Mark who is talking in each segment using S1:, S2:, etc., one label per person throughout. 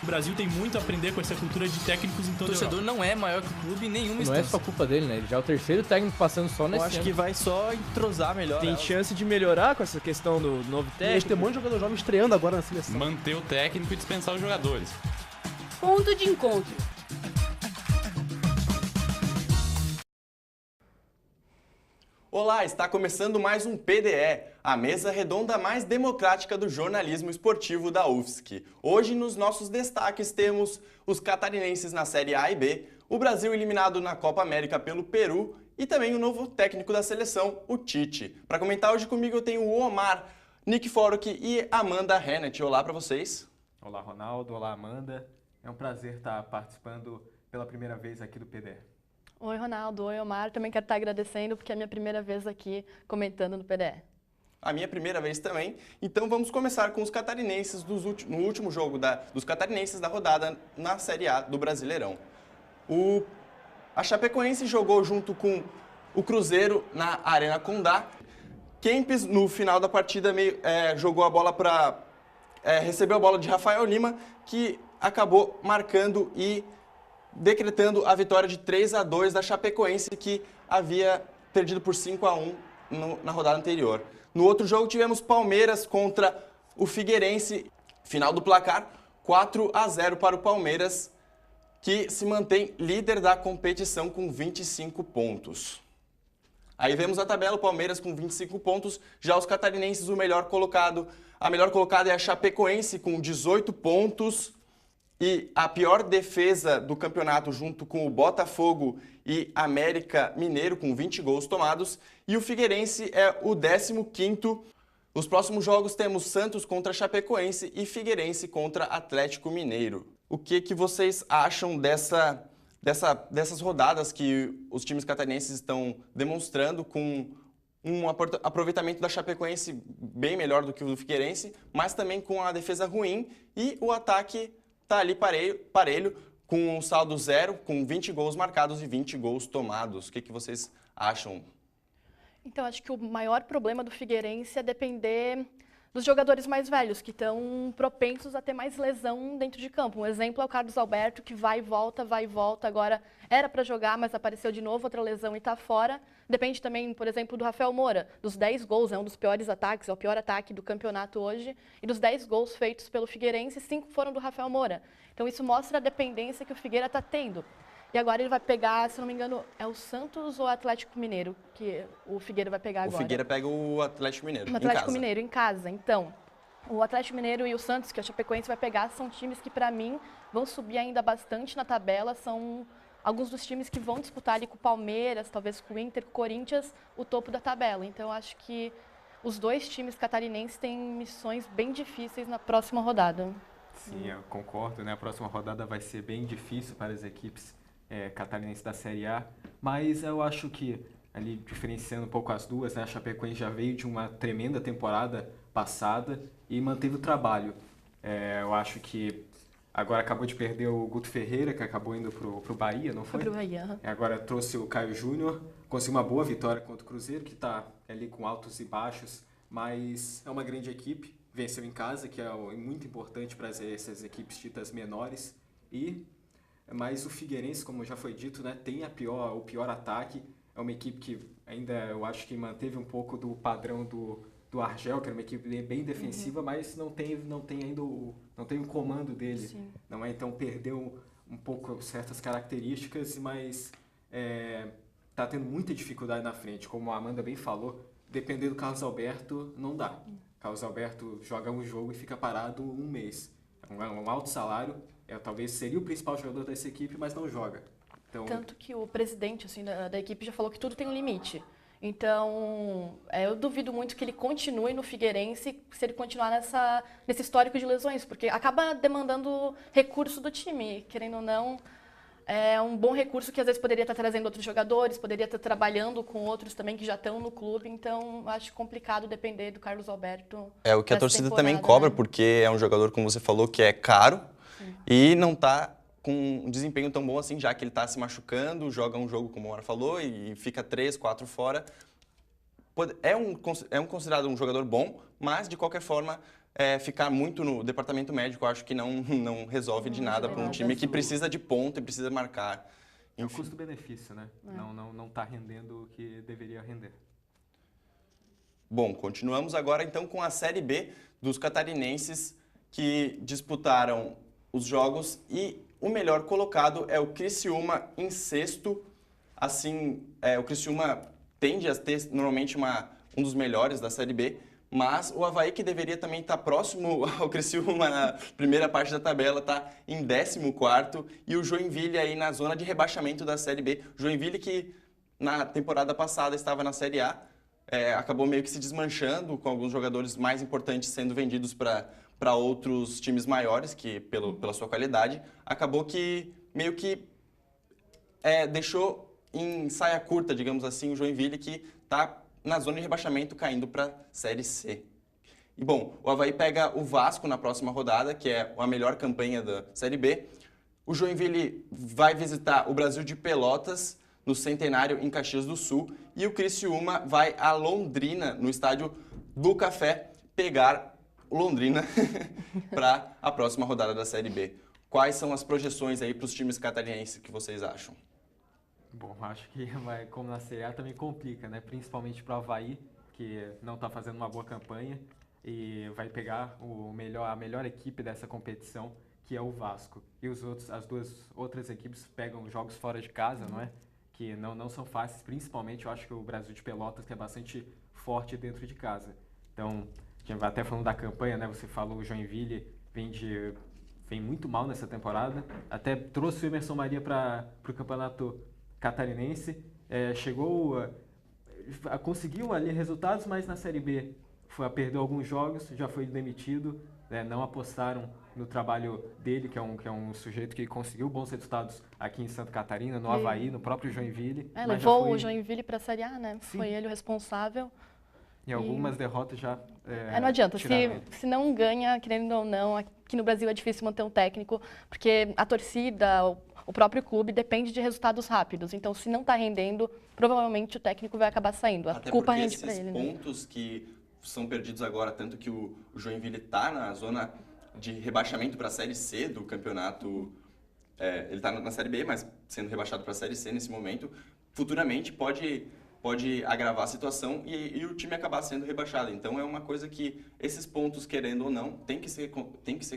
S1: O Brasil tem muito a aprender com essa cultura de técnicos em
S2: O
S1: toda a
S2: torcedor
S1: Europa.
S2: não é maior que o clube em nenhuma
S3: Não é
S2: instância.
S3: só culpa dele, né? Ele já é o terceiro técnico passando só
S4: Eu
S3: nesse
S4: acho
S3: ano.
S4: que vai só entrosar melhor.
S5: Tem
S4: ela.
S5: chance de melhorar com essa questão do novo
S6: E a gente tem um
S5: técnico.
S6: monte de jogador jovem estreando agora na seleção.
S7: Manter o técnico e dispensar os jogadores.
S8: Ponto de encontro.
S9: Olá, está começando mais um PDE, a mesa redonda mais democrática do jornalismo esportivo da UFSC. Hoje, nos nossos destaques, temos os catarinenses na Série A e B, o Brasil eliminado na Copa América pelo Peru e também o novo técnico da seleção, o Tite. Para comentar hoje comigo eu tenho o Omar, Nick Forok e Amanda Hennett. Olá para vocês.
S10: Olá, Ronaldo. Olá, Amanda. É um prazer estar participando pela primeira vez aqui do PDE.
S11: Oi, Ronaldo. Oi, Omar. Também quero estar agradecendo porque é a minha primeira vez aqui comentando no PDE.
S9: A minha primeira vez também. Então vamos começar com os catarinenses no último jogo dos catarinenses da rodada na Série A do Brasileirão. A Chapecoense jogou junto com o Cruzeiro na Arena Condá. Kempis, no final da partida, jogou a bola recebeu a bola de Rafael Lima, que acabou marcando e decretando a vitória de 3-2 da Chapecoense, que havia perdido por 5-1 na rodada anterior. No outro jogo tivemos Palmeiras contra o Figueirense, final do placar 4-0 para o Palmeiras, que se mantém líder da competição com 25 pontos. Aí vemos a tabela, o Palmeiras com 25 pontos, já os catarinenses a melhor colocada é a Chapecoense com 18 pontos, e a pior defesa do campeonato junto com o Botafogo e América Mineiro com 20 gols tomados. E o Figueirense é o 15º. Os próximos jogos temos Santos contra Chapecoense e Figueirense contra Atlético Mineiro. O que vocês acham dessas rodadas que os times catarinenses estão demonstrando com um aproveitamento da Chapecoense bem melhor do que o do Figueirense, mas também com a defesa ruim e o ataque está ali parelho, com um saldo 0, com 20 gols marcados e 20 gols tomados. O que vocês acham?
S11: Então, acho que o maior problema do Figueirense é depender dos jogadores mais velhos, que estão propensos a ter mais lesão dentro de campo. Um exemplo é o Carlos Alberto, que vai e volta. Agora era para jogar, mas apareceu de novo outra lesão e está fora. Depende também, por exemplo, do Rafael Moura. Dos 10 gols, é um dos piores ataques, é o pior ataque do campeonato hoje. E dos 10 gols feitos pelo Figueirense, 5 foram do Rafael Moura. Então isso mostra a dependência que o Figueira está tendo. E agora ele vai pegar, se não me engano, é o Santos ou o Atlético Mineiro que o Figueira vai pegar agora?
S9: O Figueira pega o Atlético Mineiro,
S11: o Atlético Mineiro em casa. Então, o Atlético Mineiro e o Santos, que a Chapecoense vai pegar, são times que, para mim, vão subir ainda bastante na tabela. São alguns dos times que vão disputar ali com o Palmeiras, talvez com o Inter, com o Corinthians, o topo da tabela. Então, acho que os dois times catarinenses têm missões bem difíceis na próxima rodada.
S10: Sim, eu concordo, né? A próxima rodada vai ser bem difícil para as equipes catarinenses da Série A, mas eu acho que, ali diferenciando um pouco as duas, né? A Chapecoense já veio de uma tremenda temporada passada e manteve o trabalho. Eu acho que agora acabou de perder o Guto Ferreira, que acabou indo pro Bahia, não foi?
S11: Foi pro Bahia.
S10: Agora trouxe o Caio Júnior, conseguiu uma boa vitória contra o Cruzeiro, que está ali com altos e baixos, mas é uma grande equipe, venceu em casa, que é muito importante para essas equipes ditas menores, mas o Figueirense, como já foi dito, né, tem o pior ataque, é uma equipe que ainda, eu acho que manteve um pouco do padrão do Argel, que era uma equipe bem defensiva, mas não tem ainda não tem o comando dele. Sim. Não é? Então perdeu um pouco certas características, mas está tendo muita dificuldade na frente. Como a Amanda bem falou, depender do Carlos Alberto não dá. Carlos Alberto joga um jogo e fica parado um mês. É um alto salário, talvez seria o principal jogador dessa equipe, mas não joga. Então,
S11: tanto que o presidente assim, da equipe já falou que tudo tem um limite. Então, eu duvido muito que ele continue no Figueirense se ele continuar nesse histórico de lesões, porque acaba demandando recurso do time, querendo ou não. É um bom recurso que às vezes poderia estar trazendo outros jogadores, poderia estar trabalhando com outros também que já estão no clube, então acho complicado depender do Carlos Alberto.
S9: É o que a torcida também cobra, né? Porque é um jogador, como você falou, que é caro. Sim. E não está com um desempenho tão bom assim, já que ele está se machucando, joga um jogo, como a Mara falou, e fica 3, 4 fora. É considerado um jogador bom, mas de qualquer forma ficar muito no departamento médico, eu acho que não resolve de nada para um time que precisa de ponto e precisa marcar.
S10: É o custo-benefício, né? Não tá rendendo o que deveria render.
S9: Bom, continuamos agora então com a Série B dos catarinenses que disputaram os jogos e o melhor colocado é o Criciúma em sexto. Assim, o Criciúma tende a ter normalmente um dos melhores da Série B, mas o Avaí, que deveria também estar próximo ao Criciúma na primeira parte da tabela, está em 14º, e o Joinville aí na zona de rebaixamento da Série B. Joinville que na temporada passada estava na Série A, acabou meio que se desmanchando, com alguns jogadores mais importantes sendo vendidos para outros times maiores, que pela sua qualidade, acabou que meio que deixou em saia curta, digamos assim, o Joinville, que está na zona de rebaixamento, caindo para a Série C. E bom, o Avaí pega o Vasco na próxima rodada, que é a melhor campanha da Série B. O Joinville vai visitar o Brasil de Pelotas, no Centenário, em Caxias do Sul. E o Criciúma vai a Londrina, no estádio do Café, pegar o Londrina para a próxima rodada da Série B. Quais são as projeções aí para os times catarinenses que vocês acham?
S10: Bom, acho que como na Série A também complica, né? Principalmente para o Avaí, que não está fazendo uma boa campanha e vai pegar a melhor equipe dessa competição, que é o Vasco. E as duas outras equipes pegam jogos fora de casa, não é? Que não são fáceis, principalmente eu acho que o Brasil de Pelotas, que é bastante forte dentro de casa. Então, a gente vai até falando da campanha, né? Você falou o Joinville vem muito mal nessa temporada, até trouxe o Emerson Maria para o campeonato catarinense, conseguiu ali resultados, mas na Série B perdeu alguns jogos, já foi demitido, né? Não apostaram no trabalho dele, que é um sujeito que conseguiu bons resultados aqui em Santa Catarina, no Avaí, no próprio Joinville.
S11: Levou o Joinville para a Série A, né?
S10: Sim.
S11: Foi ele o responsável.
S10: E algumas derrotas já
S11: não adianta, se não ganha, querendo ou não, aqui no Brasil é difícil manter um técnico, porque a torcida, o próprio clube depende de resultados rápidos. Então, se não está rendendo, provavelmente o técnico vai acabar saindo. A culpa rende para ele.
S9: Esses pontos que são perdidos agora, tanto que o Joinville está na zona de rebaixamento para a Série C do campeonato. Ele está na Série B, mas sendo rebaixado para a Série C nesse momento. Futuramente pode agravar a situação e o time acabar sendo rebaixado. Então, é uma coisa que esses pontos, querendo ou não, tem que ser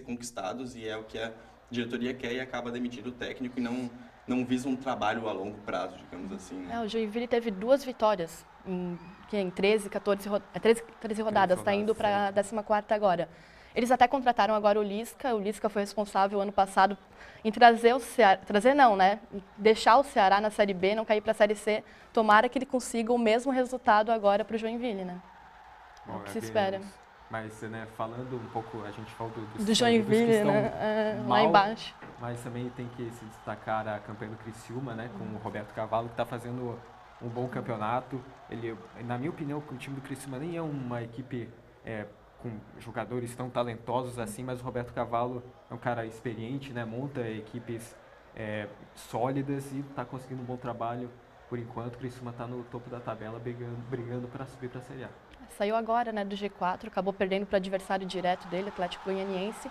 S9: conquistados, e é o que a diretoria quer, e acaba demitindo o técnico e não visa um trabalho a longo prazo, digamos assim.
S11: O Joinville teve 2 vitórias em 13 rodadas, está indo para a 14ª agora. Eles até contrataram agora o Lisca foi responsável ano passado em trazer o Ceará, deixar o Ceará na Série B, não cair para a Série C. Tomara que ele consiga o mesmo resultado agora para o Joinville, né?
S10: Bom,
S11: o que se espera.
S10: Mas, né, falando um pouco, a gente falou
S11: do Joinville, né? Lá embaixo.
S10: Mas também tem que se destacar a campanha do Criciúma, né, com o Roberto Cavalo, que está fazendo um bom campeonato. Na minha opinião, o time do Criciúma nem é uma equipe com jogadores tão talentosos assim, mas o Roberto Cavalo é um cara experiente, né, monta equipes sólidas e está conseguindo um bom trabalho. Por enquanto, o Criciúma está no topo da tabela, brigando para subir para a Série A.
S11: Saiu agora, né, do G4, acabou perdendo para o adversário direto dele, Atlético Goianiense.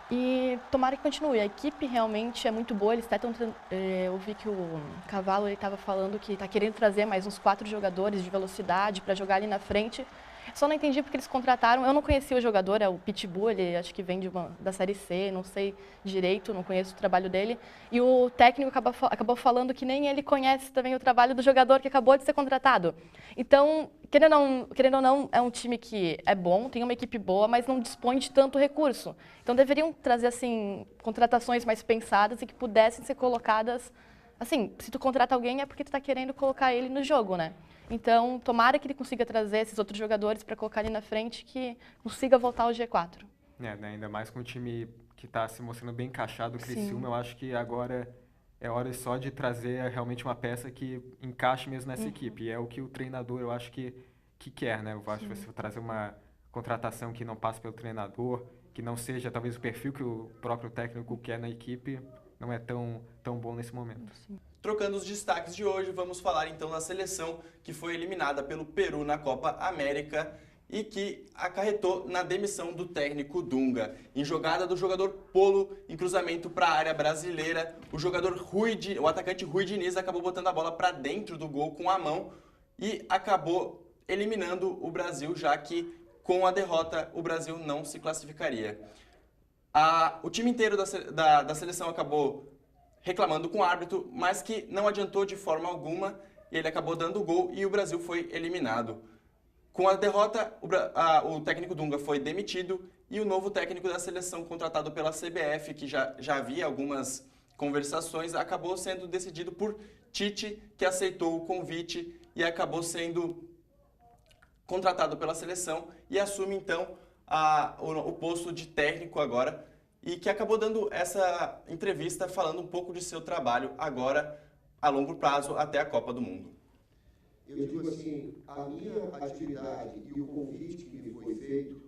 S11: E tomara que continue. A equipe realmente é muito boa. Eles até eu vi que o Cavalo estava falando que está querendo trazer mais uns 4 jogadores de velocidade para jogar ali na frente. Só não entendi porque eles contrataram. Eu não conhecia o jogador, é o Pitbull, ele acho que vem da Série C, não sei direito, não conheço o trabalho dele. E o técnico acabou falando que nem ele conhece também o trabalho do jogador que acabou de ser contratado. Então, querendo ou não, é um time que é bom, tem uma equipe boa, mas não dispõe de tanto recurso. Então, deveriam trazer assim contratações mais pensadas e que pudessem ser colocadas. Assim, se tu contrata alguém é porque tu está querendo colocar ele no jogo, né? Então, tomara que ele consiga trazer esses outros jogadores para colocar ali na frente, que consiga voltar ao G4.
S10: Né, ainda mais com o time que está se mostrando bem encaixado, o Criciúma, eu acho que agora é hora só de trazer realmente uma peça que encaixe mesmo nessa equipe. E é o que o treinador, eu acho que quer, né? Eu acho que você trazer uma contratação que não passe pelo treinador, que não seja talvez o perfil que o próprio técnico quer na equipe, não é tão bom nesse momento.
S11: Sim.
S9: Trocando os destaques de hoje, vamos falar então da seleção que foi eliminada pelo Peru na Copa América e que acarretou na demissão do técnico Dunga. Em jogada do jogador Polo, em cruzamento para a área brasileira, o atacante Rui Diniz acabou botando a bola para dentro do gol com a mão e acabou eliminando o Brasil, já que com a derrota o Brasil não se classificaria. O time inteiro da seleção acabou reclamando com o árbitro, mas que não adiantou de forma alguma, e ele acabou dando o gol e o Brasil foi eliminado. Com a derrota, o técnico Dunga foi demitido e o novo técnico da seleção, contratado pela CBF, que já havia algumas conversações, acabou sendo decidido por Tite, que aceitou o convite e acabou sendo contratado pela seleção e assume então o posto de técnico agora, e que acabou dando essa entrevista falando um pouco de seu trabalho agora a longo prazo até a Copa do Mundo.
S2: Eu digo assim, a minha atividade e o convite que me foi feito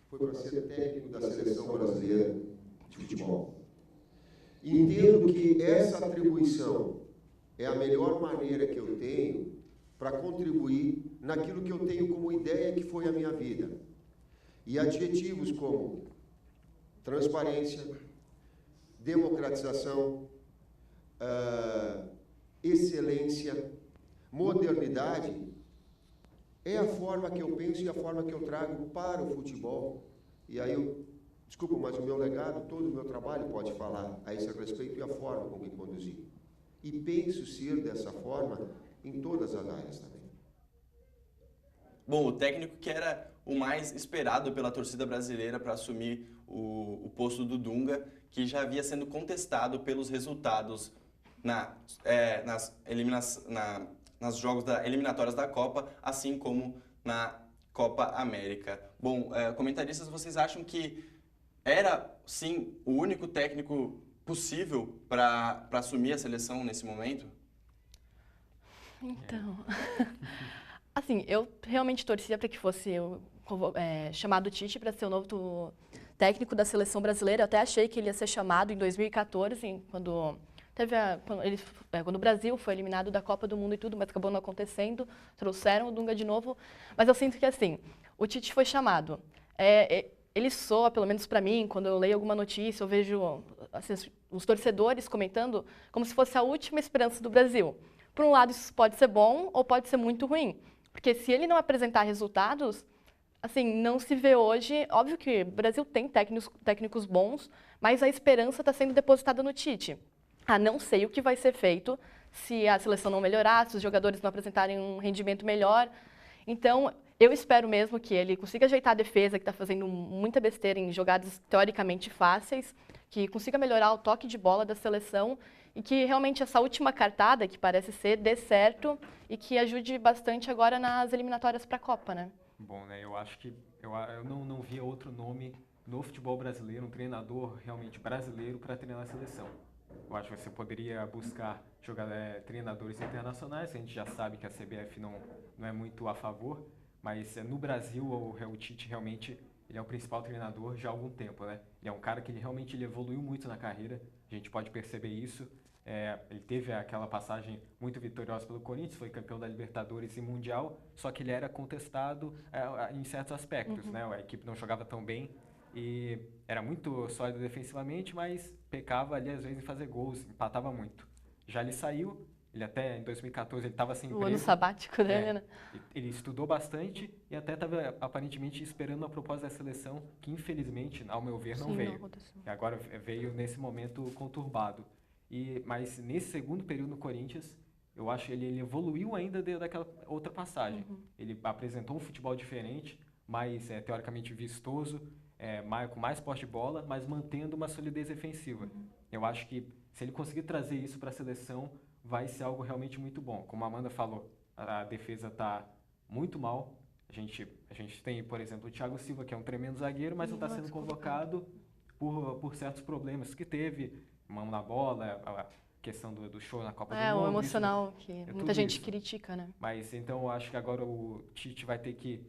S2: foi para ser técnico da seleção brasileira de futebol. Entendo que essa atribuição é a melhor maneira que eu tenho para contribuir naquilo que eu tenho como ideia que foi a minha vida. E adjetivos como transparência, democratização, excelência, modernidade, é a forma que eu penso e a forma que eu trago para o futebol. E aí, desculpa, mas o meu legado, todo o meu trabalho pode falar a esse respeito e a forma como me conduzi. E penso ser dessa forma em todas as áreas também.
S9: Bom, o técnico que era o mais esperado pela torcida brasileira para assumir o posto do Dunga, que já havia sendo contestado pelos resultados nas jogos eliminatórias da Copa, assim como na Copa América. Bom, comentaristas, vocês acham que era, sim, o único técnico possível para assumir a seleção nesse momento?
S11: Então, assim, eu realmente torcia para que fosse chamado Tite para ser o novo técnico da seleção brasileira. Eu até achei que ele ia ser chamado em 2014, quando o Brasil foi eliminado da Copa do Mundo e tudo, mas acabou não acontecendo, trouxeram o Dunga de novo. Mas eu sinto que, assim, o Tite foi chamado. Ele soa, pelo menos para mim, quando eu leio alguma notícia, eu vejo assim, os torcedores comentando como se fosse a última esperança do Brasil. Por um lado, isso pode ser bom ou pode ser muito ruim, porque se ele não apresentar resultados, assim, não se vê hoje. Óbvio que o Brasil tem técnicos bons, mas a esperança está sendo depositada no Tite. Não sei o que vai ser feito se a seleção não melhorar, se os jogadores não apresentarem um rendimento melhor. Então, eu espero mesmo que ele consiga ajeitar a defesa, que está fazendo muita besteira em jogadas teoricamente fáceis, que consiga melhorar o toque de bola da seleção e que realmente essa última cartada, que parece ser, dê certo e que ajude bastante agora nas eliminatórias para a Copa, né?
S10: Bom, né, eu acho que eu não via outro nome no futebol brasileiro, um treinador realmente brasileiro para treinar a seleção. Eu acho que você poderia buscar treinadores internacionais, a gente já sabe que a CBF não é muito a favor, mas no Brasil o Tite realmente ele é o principal treinador já há algum tempo, né? Ele é um cara que ele evoluiu muito na carreira, a gente pode perceber isso. Ele teve aquela passagem muito vitoriosa pelo Corinthians, foi campeão da Libertadores e Mundial, só que ele era contestado em certos aspectos, né? A equipe não jogava tão bem e era muito sólido defensivamente, mas pecava ali às vezes em fazer gols, empatava muito. Já ele saiu, ele até em 2014 ele estava sem emprego.
S11: O ano sabático dele, né?
S10: Ele estudou bastante e até estava aparentemente esperando uma proposta da seleção que infelizmente, ao meu ver, não veio. E agora veio nesse momento conturbado. Mas nesse segundo período no Corinthians, eu acho que ele evoluiu ainda daquela outra passagem. Ele apresentou um futebol diferente, mais teoricamente vistoso, com mais posse de bola, mas mantendo uma solidez defensiva. Eu acho que se ele conseguir trazer isso para a seleção, vai ser algo realmente muito bom. Como a Amanda falou, a defesa está muito mal. A gente tem, por exemplo, o Thiago Silva, que é um tremendo zagueiro, mas não está sendo convocado por certos problemas que teve, mão na bola, a questão do show na Copa do Mundo.
S11: O emocional que muita gente critica, né?
S10: Mas então eu acho que agora o Tite vai ter que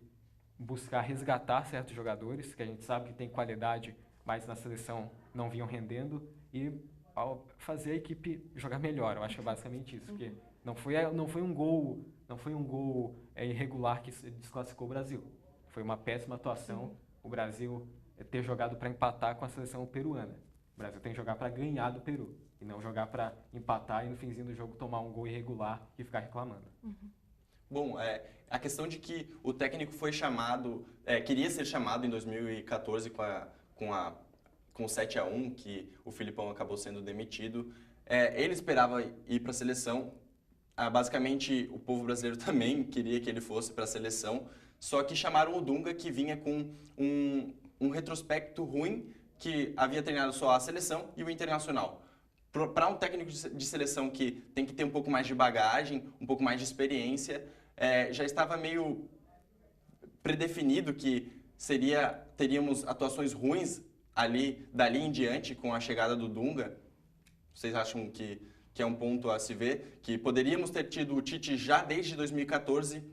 S10: buscar resgatar certos jogadores, que a gente sabe que tem qualidade, mas na seleção não vinham rendendo, e fazer a equipe jogar melhor. Eu acho que é basicamente isso, porque não foi um gol irregular que desclassificou o Brasil. Foi uma péssima atuação o Brasil ter jogado para empatar com a seleção peruana. O Brasil tem que jogar para ganhar do Peru e não jogar para empatar e no finzinho do jogo tomar um gol irregular e ficar reclamando.
S9: Bom, a questão de que o técnico foi chamado, queria ser chamado em 2014 com o 7-1, que o Filipão acabou sendo demitido. Ele esperava ir para a seleção. Basicamente, o povo brasileiro também queria que ele fosse para a seleção, só que chamaram o Dunga, que vinha com um retrospecto ruim, que havia treinado só a seleção e o Internacional. Para um técnico de seleção que tem que ter um pouco mais de bagagem, um pouco mais de experiência, já estava meio predefinido que teríamos atuações ruins dali em diante com a chegada do Dunga. Vocês acham que é um ponto a se ver? Que poderíamos ter tido o Tite já desde 2014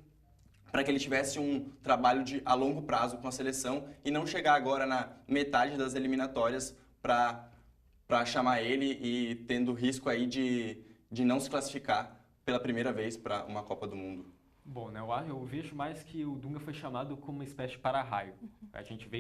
S9: para que ele tivesse um trabalho a longo prazo com a seleção e não chegar agora na metade das eliminatórias para chamar ele e tendo risco aí de não se classificar pela primeira vez para uma Copa do Mundo.
S10: Bom, né, eu vejo mais que o Dunga foi chamado como uma espécie de para-raio. A gente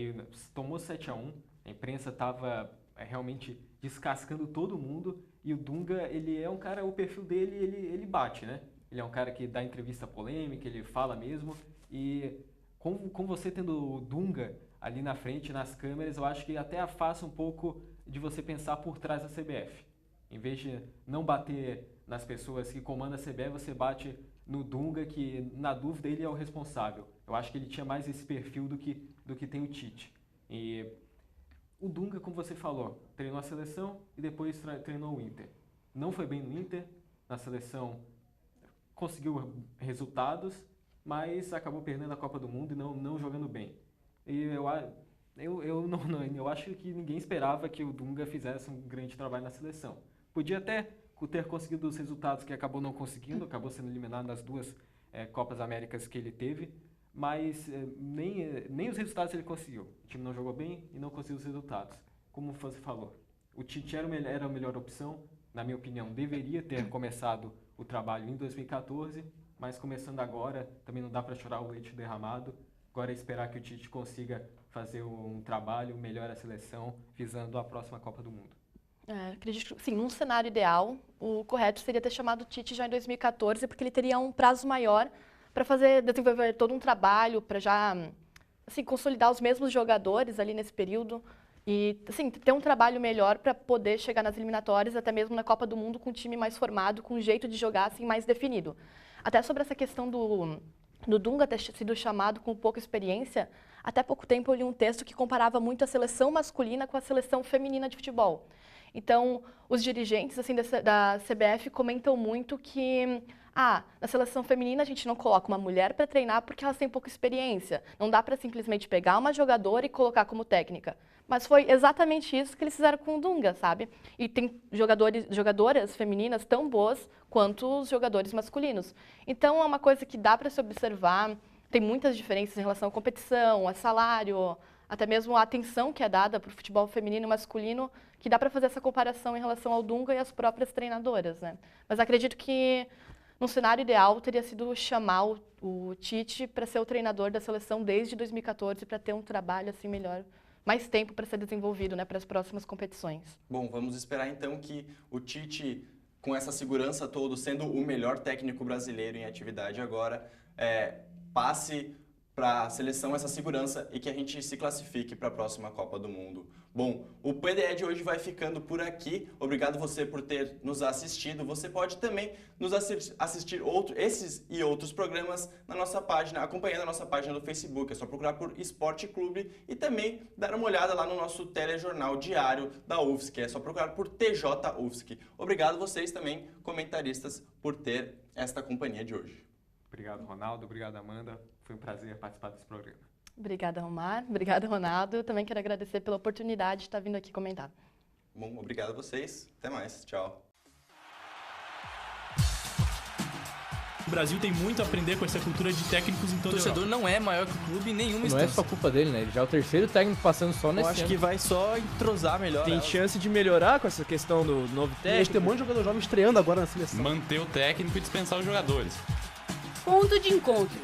S10: tomou 7-1, a imprensa estava realmente descascando todo mundo e o Dunga, ele é um cara, o perfil dele, ele bate, né? Ele é um cara que dá entrevista polêmica, ele fala mesmo e com você tendo o Dunga ali na frente, nas câmeras, eu acho que até afasta um pouco de você pensar por trás da CBF. Em vez de não bater nas pessoas que comandam a CBF, você bate no Dunga, que na dúvida ele é o responsável. Eu acho que ele tinha mais esse perfil do que tem o Tite. E o Dunga, como você falou, treinou a seleção e depois treinou o Inter. Não foi bem no Inter, na seleção conseguiu resultados, mas acabou perdendo a Copa do Mundo e não jogando bem. E eu acho que ninguém esperava que o Dunga fizesse um grande trabalho na seleção. Podia até ter conseguido os resultados que acabou não conseguindo, acabou sendo eliminado nas duas Copas Américas que ele teve, mas nem os resultados ele conseguiu. O time não jogou bem e não conseguiu os resultados. Como você falou, o Tite era a melhor opção, na minha opinião, deveria ter começado o trabalho em 2014, mas começando agora, também não dá para chorar o leite derramado. Agora é esperar que o Tite consiga fazer um trabalho, melhor a seleção, visando a próxima Copa do Mundo.
S11: Acredito que, sim, num cenário ideal, o correto seria ter chamado o Tite já em 2014, porque ele teria um prazo maior para desenvolver todo um trabalho, para já consolidar os mesmos jogadores ali nesse período e ter um trabalho melhor para poder chegar nas eliminatórias, até mesmo na Copa do Mundo, com um time mais formado, com um jeito de jogar mais definido. Até sobre essa questão do Dunga ter sido chamado com pouca experiência, até pouco tempo eu li um texto que comparava muito a seleção masculina com a seleção feminina de futebol. Então, os dirigentes da CBF comentam muito que na seleção feminina a gente não coloca uma mulher para treinar porque elas têm pouca experiência. Não dá para simplesmente pegar uma jogadora e colocar como técnica. Mas foi exatamente isso que eles fizeram com o Dunga, sabe? E tem jogadoras femininas tão boas quanto os jogadores masculinos. Então, é uma coisa que dá para se observar. Tem muitas diferenças em relação à competição, a salário, até mesmo a atenção que é dada para o futebol feminino e masculino, que dá para fazer essa comparação em relação ao Dunga e às próprias treinadoras, né? Mas acredito que, num cenário ideal, teria sido chamar o Tite para ser o treinador da seleção desde 2014, para ter um trabalho melhor, mais tempo para ser desenvolvido, né, para as próximas competições.
S9: Bom, vamos esperar então que o Tite, com essa segurança toda, sendo o melhor técnico brasileiro em atividade agora, passe para a seleção essa segurança e que a gente se classifique para a próxima Copa do Mundo. Bom, o PDE de hoje vai ficando por aqui. Obrigado você por ter nos assistido. Você pode também nos assistir esses e outros programas na nossa página, acompanhando a nossa página do Facebook. É só procurar por Esporte Clube e também dar uma olhada lá no nosso telejornal diário da UFSC. É só procurar por TJ UFSC. Obrigado vocês também, comentaristas, por ter esta companhia de hoje.
S10: Obrigado, Ronaldo. Obrigado, Amanda. Foi um prazer participar desse programa.
S11: Obrigada, Romar. Obrigada, Ronaldo. Eu também quero agradecer pela oportunidade de estar vindo aqui comentar.
S9: Bom, obrigado a vocês. Até mais. Tchau.
S1: O Brasil tem muito a aprender com essa cultura de técnicos em toda a Europa.
S4: O torcedor não é maior que o clube em nenhuma
S3: instância. Não é só culpa dele, né? Ele já é o terceiro técnico passando só nesse ano.
S5: Eu acho que vai só entrosar melhor.
S6: Tem chance de melhorar com essa questão do novo técnico. Tem um monte de jogador jovem estreando agora na seleção.
S7: Manter o técnico e dispensar os jogadores.
S8: Ponto de encontro.